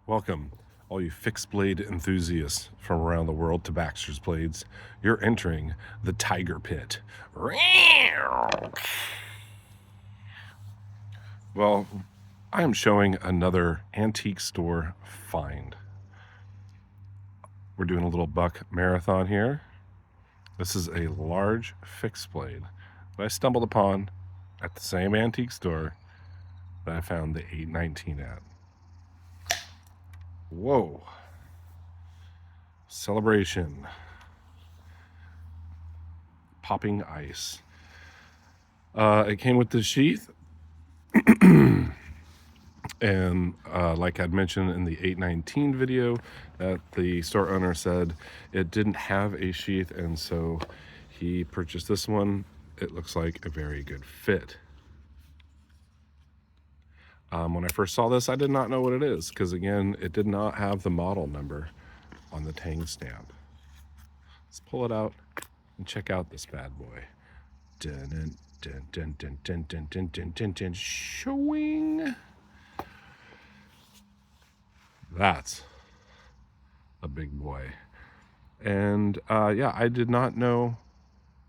Welcome, all you fixed blade enthusiasts from around the world to Baxter's Blades. You're entering the Tiger Pit. Well, I am showing another antique store find. We're doing a little buck marathon here. This is a large fixed blade that I stumbled upon at the same antique store that I found the 819 at. Whoa. Celebration. Popping ice. It came with the sheath. And like I'd mentioned in the 819 video, that the store owner said it didn't have a sheath, and so he purchased this one. It looks like a very good fit. When I first saw this, I did not know what it is, because again, it did not have the model number on the tang stamp. Let's pull it out and check out this bad boy. Dun, dun, dun, dun, dun, dun, dun, dun, dun, dun. Showing. That's a big boy. And yeah, I did not know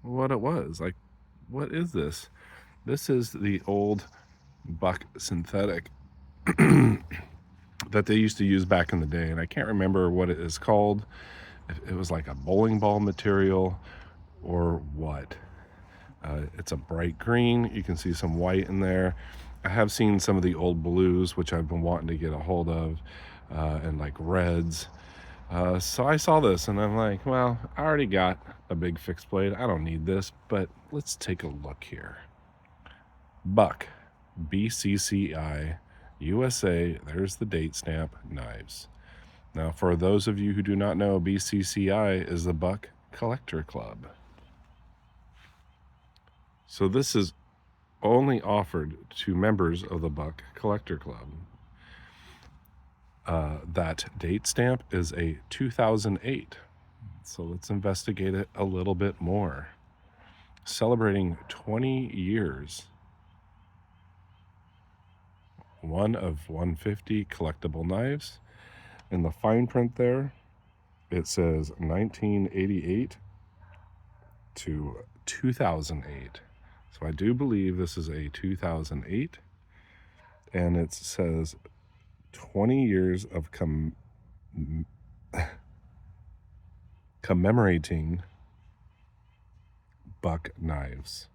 what it was. Like, what is this? This is the old buck synthetic that they used to use back in the day, and I can't remember what it is called. If it was like a bowling ball material or what. It's a bright green. You can see some white in there. I have seen some of the old blues, which I've been wanting to get a hold of, and like reds. So I saw this and I'm like, well, I already got a big fixed blade. I don't need this, but let's take a look here. Buck, BCCI, USA, there's the date stamp, knives. Now, for those of you who do not know, BCCI is the Buck Collector Club. So this is only offered to members of the Buck Collector Club. That date stamp is a 2008. So let's investigate it a little bit more. Celebrating 20 years. One of 150 collectible knives. In the fine print there, it says 1988 to 2008. So I do believe this is a 2008, and it says 20 years of commemorating buck knives.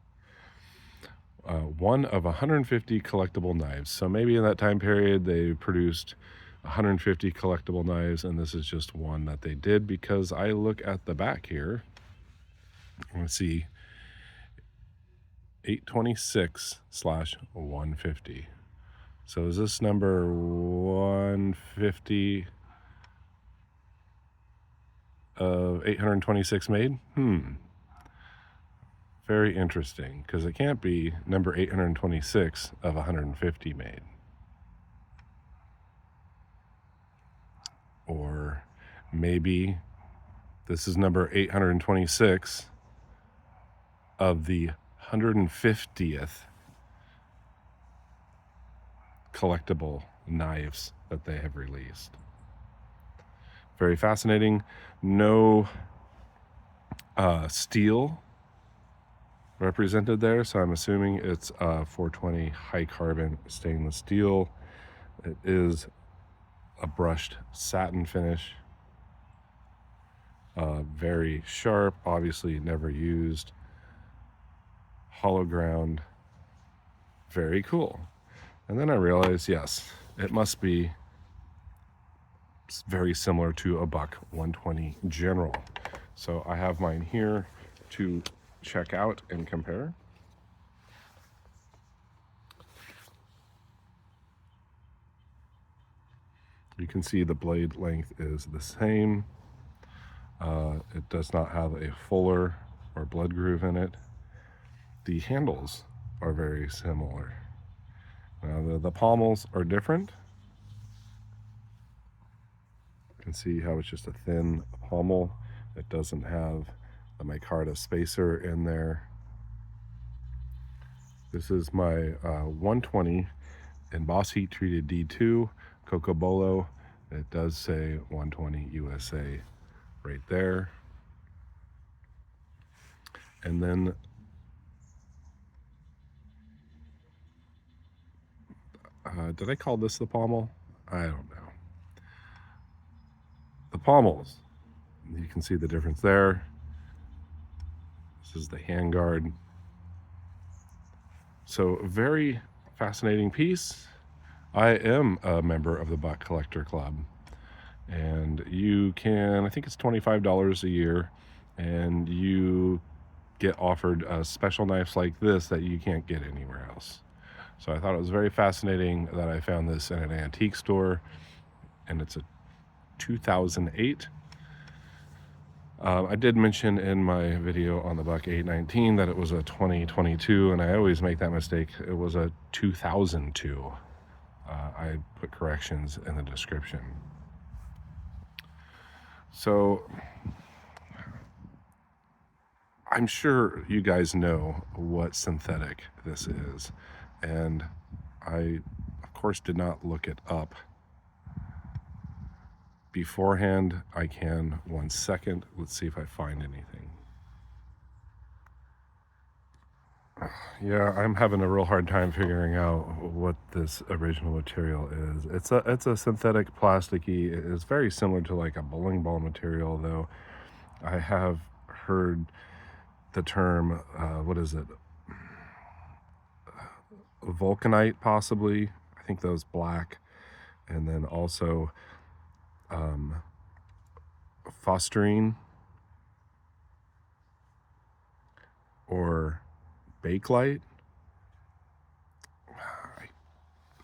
One of 150 collectible knives. So maybe in that time period they produced 150 collectible knives, and this is just one that they did, because I look at the back here and see 826/150. So is this number 150 of 826 made? Very interesting, because it can't be number 826 of 150 made. Or maybe this is number 826 of the 150th collectible knives that they have released. Very fascinating. No steel represented there, so I'm assuming it's 420 high carbon stainless steel. It is a brushed satin finish. Very sharp, obviously never used. Hollow ground. Very cool. And then I realized, yes, it must be very similar to a Buck 120 General. So I have mine here to check out and compare. You can see the blade length is the same. It does not have a fuller or blood groove in it. The handles are very similar. Now the pommels are different. You can see how it's just a thin pommel. It doesn't have the micarta spacer in there. This is my 120 emboss heat treated D2 Cocobolo. It does say 120 USA right there. And then did I call this the pommel? I don't know. The pommels. You can see the difference there. This is the handguard. So a very fascinating piece. I am a member of the Buck Collector Club, and you can, I think it's $25 a year, and you get offered special knives like this that you can't get anywhere else. So I thought it was very fascinating that I found this in an antique store, and it's a 2008. I did mention in my video on the Buck 819 that it was a 2022, and I always make that mistake. It was a 2002. I put corrections in the description. So I'm sure you guys know what synthetic this is, and I, of course, did not look it up beforehand. I can 1 second. Let's see if I find anything. Yeah, I'm having a real hard time figuring out what this original material is. It's a synthetic plasticky. It's very similar to like a bowling ball material, though. I have heard the term, what is it? Vulcanite, possibly. I think that was black. And then also phosphorine or bakelite.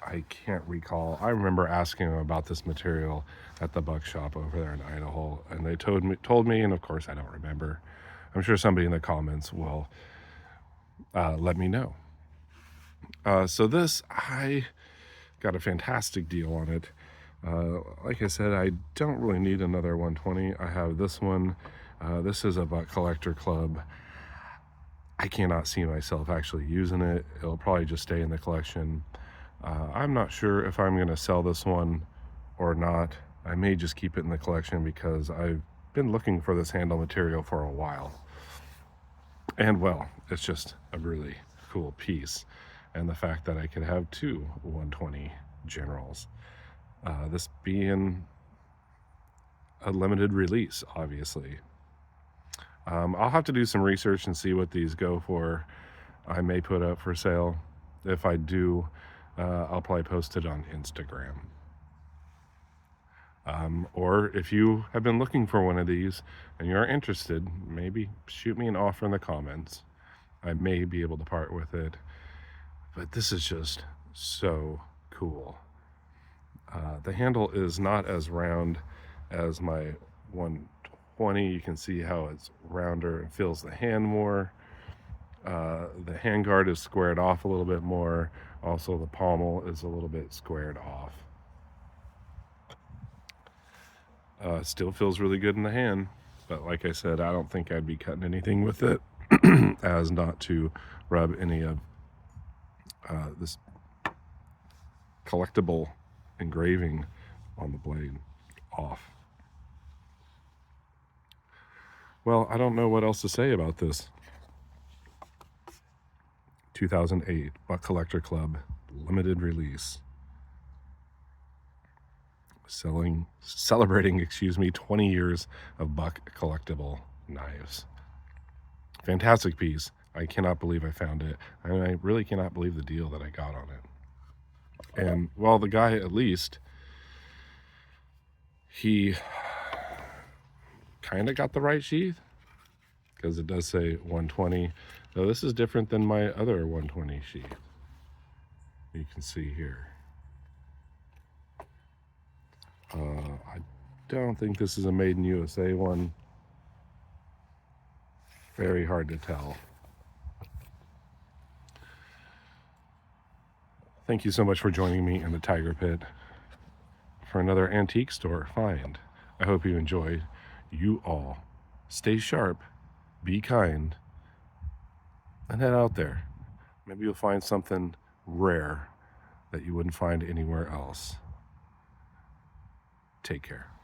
I can't recall. I remember asking them about this material at the buck shop over there in Idaho, and they told me, and of course I don't remember. I'm sure somebody in the comments will let me know. So this, I got a fantastic deal on it. Like I said, I don't really need another 120. I have this one. This is a Buck Collector Club. I cannot see myself actually using it. It'll probably just stay in the collection. I'm not sure if I'm going to sell this one or not. I may just keep it in the collection because I've been looking for this handle material for a while. And well, it's just a really cool piece. And the fact that I could have two 120 Generals. This being a limited release, obviously. I'll have to do some research and see what these go for. I may put up for sale. If I do, I'll probably post it on Instagram. Or if you have been looking for one of these and you're interested, maybe shoot me an offer in the comments. I may be able to part with it. But this is just so cool. The handle is not as round as my 120. You can see how it's rounder and feels the hand more. The handguard is squared off a little bit more. Also, the pommel is a little bit squared off. Still feels really good in the hand, but like I said, I don't think I'd be cutting anything with it as not to rub any of this collectible engraving on the blade off. Well, I don't know what else to say about this 2008 Buck Collector Club limited release. Celebrating 20 years of Buck collectible knives. Fantastic piece. I cannot believe I found it. And I really cannot believe the deal that I got on it. And well, the guy, at least, he kind of got the right sheath, because it does say 120. Though this is different than my other 120 sheath. You can see here. I don't think this is a made in USA one. Very hard to tell. Thank you so much for joining me in the Tiger Pit for another antique store find. I hope you enjoyed. You all stay sharp, be kind, and head out there. Maybe you'll find something rare that you wouldn't find anywhere else. Take care.